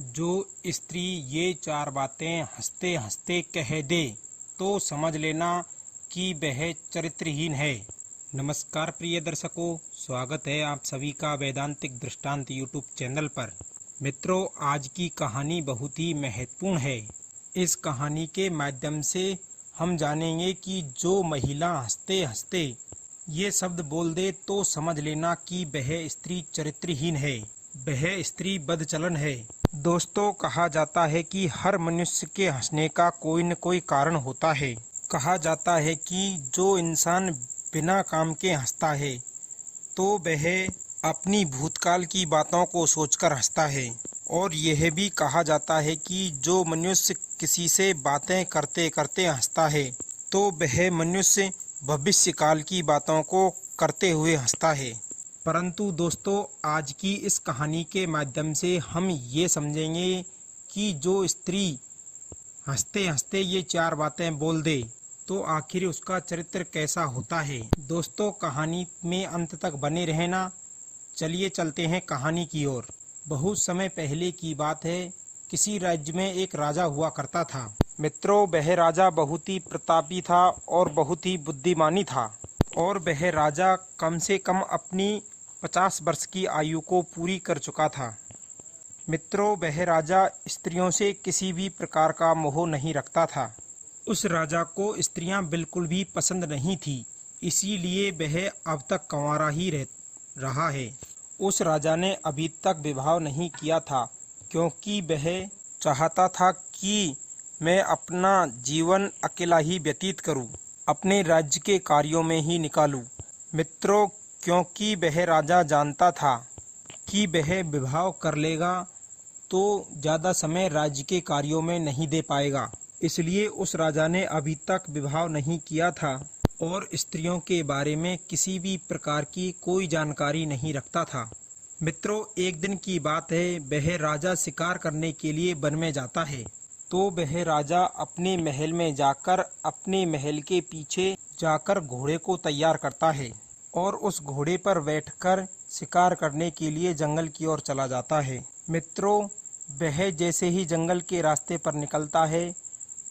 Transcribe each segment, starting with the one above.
जो स्त्री ये चार बातें हंसते हंसते कह दे तो समझ लेना कि वह चरित्रहीन है। नमस्कार प्रिय दर्शकों, स्वागत है आप सभी का वैदांतिक दृष्टांत यूट्यूब चैनल पर। मित्रों, आज की कहानी बहुत ही महत्वपूर्ण है। इस कहानी के माध्यम से हम जानेंगे कि जो महिला हंसते हंसते ये शब्द बोल दे तो समझ लेना कि वह स्त्री चरित्रहीन है, वह स्त्री बदचलन है। दोस्तों, कहा जाता है कि हर मनुष्य के हंसने का कोई न कोई कारण होता है। कहा जाता है कि जो इंसान बिना काम के हंसता है तो वह अपनी भूतकाल की बातों को सोचकर हंसता है, और यह भी कहा जाता है कि जो मनुष्य किसी से बातें करते करते हंसता है तो वह मनुष्य भविष्यकाल की बातों को करते हुए हंसता है। परंतु दोस्तों, आज की इस कहानी के माध्यम से हम ये समझेंगे कि जो स्त्री हंसते हंसते ये चार बातें बोल दे तो आखिर उसका चरित्र कैसा होता है। दोस्तों, कहानी में अंत तक बने रहना। चलिए चलते हैं कहानी की ओर। बहुत समय पहले की बात है। किसी राज्य में एक राजा हुआ करता था। मित्रों, वह राजा बहुत ही प्रतापी था और बहुत ही बुद्धिमानी था, और वह राजा कम से कम अपनी 50 वर्ष की आयु को पूरी कर चुका था। मित्रों, वह राजा स्त्रियों से किसी भी प्रकार का मोह नहीं रखता था। उस राजा को स्त्रियां बिल्कुल भी पसंद नहीं थी, इसीलिए वह अब तक कंवारा ही रहा है। उस राजा ने अभी तक विवाह नहीं किया था, क्योंकि वह चाहता था कि मैं अपना जीवन अकेला ही व्यतीत करूं, अपने राज्य के कार्यों में ही निकालूं। मित्रों, क्योंकि वह राजा जानता था कि वह विवाह कर लेगा तो ज़्यादा समय राज्य के कार्यों में नहीं दे पाएगा, इसलिए उस राजा ने अभी तक विवाह नहीं किया था और स्त्रियों के बारे में किसी भी प्रकार की कोई जानकारी नहीं रखता था। मित्रों, एक दिन की बात है। वह राजा शिकार करने के लिए वन में जाता है। तो वह राजा अपने महल में जाकर अपने महल के पीछे जाकर घोड़े को तैयार करता है और उस घोड़े पर बैठकर शिकार करने के लिए जंगल की ओर चला जाता है। मित्रों, वह जैसे ही जंगल के रास्ते पर निकलता है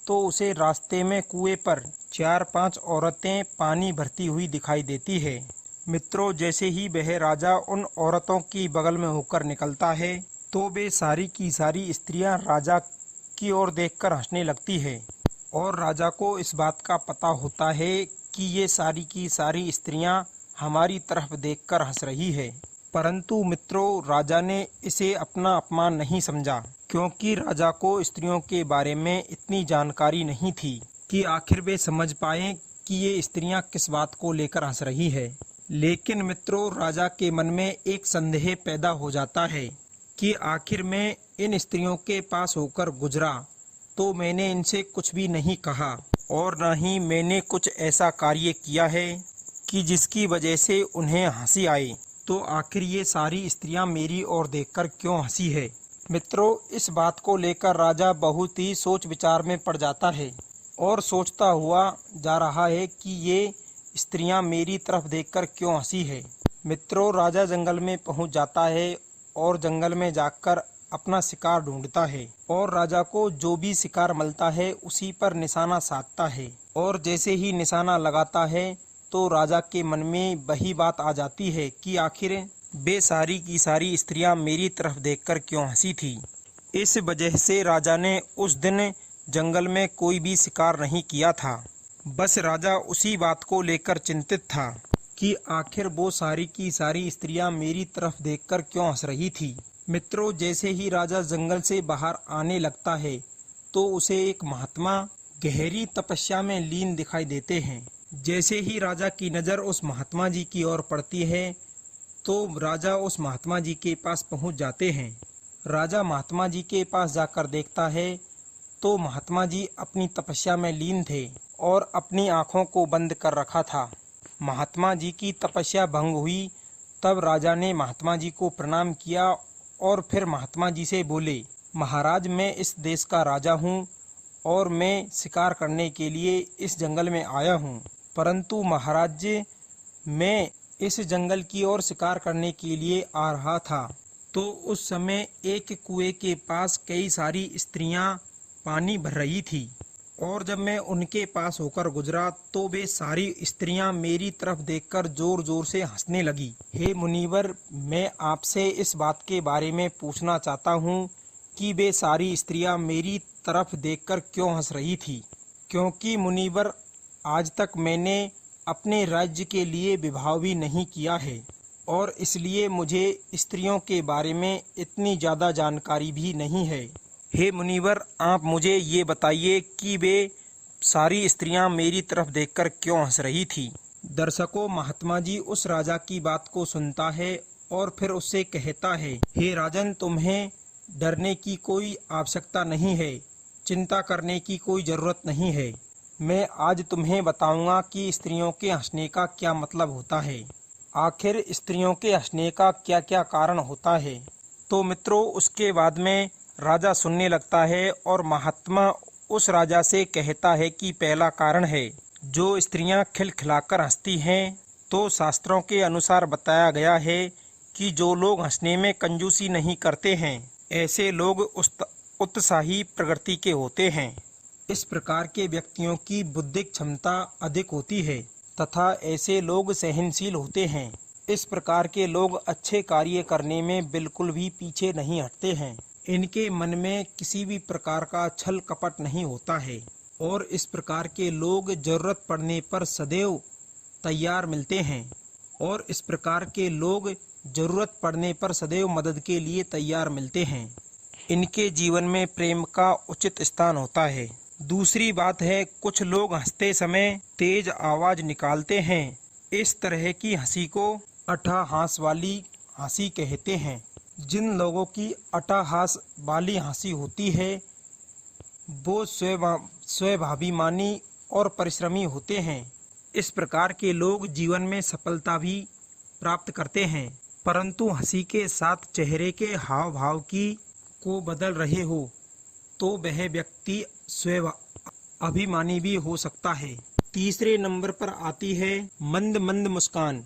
तो उसे रास्ते में कुएं पर 4-5 औरतें पानी भरती हुई दिखाई देती है। मित्रों, जैसे ही वह राजा उन औरतों की बगल में होकर निकलता है तो वे सारी की सारी स्त्रियां राजा की ओर देखकर हंसने लगती है, और राजा को इस बात का पता होता है कि ये सारी की सारी स्त्रियां हमारी तरफ देखकर हंस रही है। परंतु मित्रों, राजा ने इसे अपना अपमान नहीं समझा, क्योंकि राजा को स्त्रियों के बारे में इतनी जानकारी नहीं थी कि आखिर वे समझ पाएं कि ये स्त्रियां किस बात को लेकर हंस रही है। लेकिन मित्रों, राजा के मन में एक संदेह पैदा हो जाता है कि आखिर मैं इन स्त्रियों के पास होकर गुजरा तो मैंने इनसे कुछ भी नहीं कहा, और न ही मैंने कुछ ऐसा कार्य किया है कि जिसकी वजह से उन्हें हंसी आए, तो आखिर ये सारी स्त्रियां मेरी ओर देखकर क्यों हंसी है। मित्रों, इस बात को लेकर राजा बहुत ही सोच विचार में पड़ जाता है और सोचता हुआ जा रहा है कि ये स्त्रियां मेरी तरफ देखकर क्यों हंसी है। मित्रों, राजा जंगल में पहुंच जाता है और जंगल में जाकर अपना शिकार ढूंढता है, और राजा को जो भी शिकार मिलता है उसी पर निशाना साधता है, और जैसे ही निशाना लगाता है तो राजा के मन में वही बात आ जाती है कि आखिर वे सारी की सारी स्त्रियां मेरी तरफ देखकर क्यों हंसी थी। इस वजह से राजा ने उस दिन जंगल में कोई भी शिकार नहीं किया था। बस राजा उसी बात को लेकर चिंतित था कि आखिर वो सारी की सारी स्त्रियां मेरी तरफ देखकर क्यों हंस रही थी। मित्रों, जैसे ही राजा जंगल से बाहर आने लगता है तो उसे एक महात्मा गहरी तपस्या में लीन दिखाई देते हैं। जैसे ही राजा की नज़र उस महात्मा जी की ओर पड़ती है तो राजा उस महात्मा जी के पास पहुंच जाते हैं। राजा महात्मा जी के पास जाकर देखता है तो महात्मा जी अपनी तपस्या में लीन थे और अपनी आँखों को बंद कर रखा था। महात्मा जी की तपस्या भंग हुई। तब राजा ने महात्मा जी को प्रणाम किया और फिर महात्मा जी से बोले, महाराज, मैं इस देश का राजा हूँ और मैं शिकार करने के लिए इस जंगल में आया हूँ, परंतु महाराज, मैं इस जंगल की ओर शिकार करने के लिए आ रहा था तो उस समय एक कुएं के पास कई सारी स्त्रियां पानी भर रही थी, और जब मैं उनके पास होकर गुजरा तो वे सारी स्त्रियां मेरी तरफ देखकर जोर जोर से हंसने लगी। हे मुनिवर, मैं आपसे इस बात के बारे में पूछना चाहता हूँ कि वे सारी स्त्रियां मेरी तरफ देखकर क्यों हंस रही थी, क्योंकि मुनिवर, आज तक मैंने अपने राज्य के लिए विवाह भी नहीं किया है, और इसलिए मुझे स्त्रियों के बारे में इतनी ज़्यादा जानकारी भी नहीं है। हे मुनिवर, आप मुझे ये बताइए कि वे सारी स्त्रियां मेरी तरफ देखकर क्यों हंस रही थी। दर्शकों, महात्मा जी उस राजा की बात को सुनता है और फिर उससे कहता है, हे राजन, तुम्हें डरने की कोई आवश्यकता नहीं है, चिंता करने की कोई ज़रूरत नहीं है। मैं आज तुम्हें बताऊंगा कि स्त्रियों के हंसने का क्या मतलब होता है, आखिर स्त्रियों के हंसने का क्या क्या कारण होता है। तो मित्रों, उसके बाद में राजा सुनने लगता है और महात्मा उस राजा से कहता है कि पहला कारण है, जो स्त्रियां खिलखिलाकर हंसती हैं, तो शास्त्रों के अनुसार बताया गया है कि जो लोग हंसने में कंजूसी नहीं करते हैं, ऐसे लोग उत्साही प्रकृति के होते हैं। इस प्रकार के व्यक्तियों की बुद्धिक क्षमता अधिक होती है तथा ऐसे लोग सहनशील होते हैं। इस प्रकार के लोग अच्छे कार्य करने में बिल्कुल भी पीछे नहीं हटते हैं। इनके मन में किसी भी प्रकार का छल कपट नहीं होता है, और इस प्रकार के लोग जरूरत पड़ने पर सदैव तैयार मिलते हैं, और इस प्रकार के लोग जरूरत पड़ने पर सदैव मदद के लिए तैयार मिलते हैं। इनके जीवन में प्रेम का उचित स्थान होता है। दूसरी बात है, कुछ लोग हंसते समय तेज आवाज निकालते हैं। इस तरह की हंसी को अट्टहास वाली हंसी कहते हैं। जिन लोगों की अट्टहास वाली हंसी होती है वो स्वाभिमानी और परिश्रमी होते हैं। इस प्रकार के लोग जीवन में सफलता भी प्राप्त करते हैं, परंतु हंसी के साथ चेहरे के हाव भाव को बदल रहे हो तो वह व्यक्ति स्वाभिमानी भी हो सकता है। तीसरे नंबर पर आती है मंद मंद मुस्कान।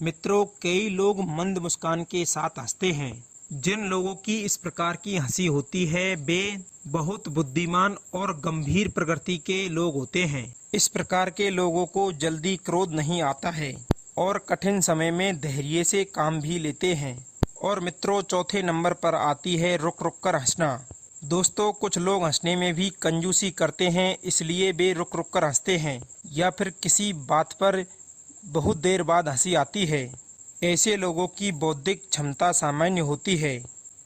मित्रों, कई लोग मंद मुस्कान के साथ हंसते हैं। जिन लोगों की इस प्रकार की हंसी होती है वे बहुत बुद्धिमान और गंभीर प्रकृति के लोग होते हैं। इस प्रकार के लोगों को जल्दी क्रोध नहीं आता है और कठिन समय में धैर्य से काम भी लेते हैं। और मित्रों, चौथे नंबर पर आती है रुक रुक कर हंसना। दोस्तों, कुछ लोग हंसने में भी कंजूसी करते हैं, इसलिए वे रुक रुक कर हंसते हैं, या फिर किसी बात पर बहुत देर बाद हंसी आती है। ऐसे लोगों की बौद्धिक क्षमता सामान्य होती है।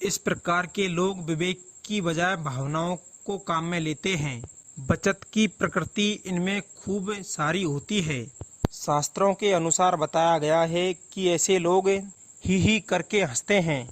इस प्रकार के लोग विवेक की बजाय भावनाओं को काम में लेते हैं। बचत की प्रकृति इनमें खूब सारी होती है। शास्त्रों के अनुसार बताया गया है कि ऐसे लोग ही करके हंसते हैं।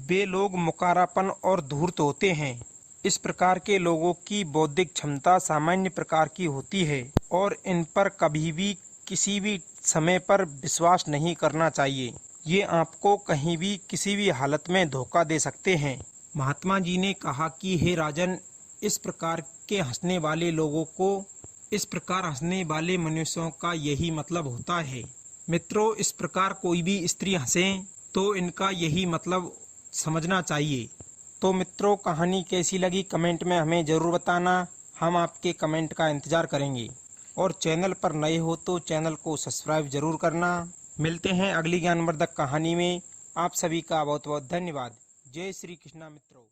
वे लोग मुकारापन और धूर्त होते हैं। इस प्रकार के लोगों की बौद्धिक क्षमता सामान्य प्रकार की होती है और इन पर कभी भी किसी भी समय पर विश्वास नहीं करना चाहिए। ये आपको कहीं भी किसी भी हालत में धोखा दे सकते हैं। महात्मा जी ने कहा कि हे राजन, इस प्रकार के हंसने वाले लोगों को, इस प्रकार हंसने वाले मनुष्यों का यही मतलब होता है। मित्रों, इस प्रकार कोई भी स्त्री हंसे तो इनका यही मतलब समझना चाहिए। तो मित्रों, कहानी कैसी लगी कमेंट में हमें ज़रूर बताना। हम आपके कमेंट का इंतज़ार करेंगे, और चैनल पर नए हो तो चैनल को सब्सक्राइब जरूर करना। मिलते हैं अगली ज्ञानवर्धक कहानी में। आप सभी का बहुत बहुत धन्यवाद। जय श्री कृष्णा मित्रों।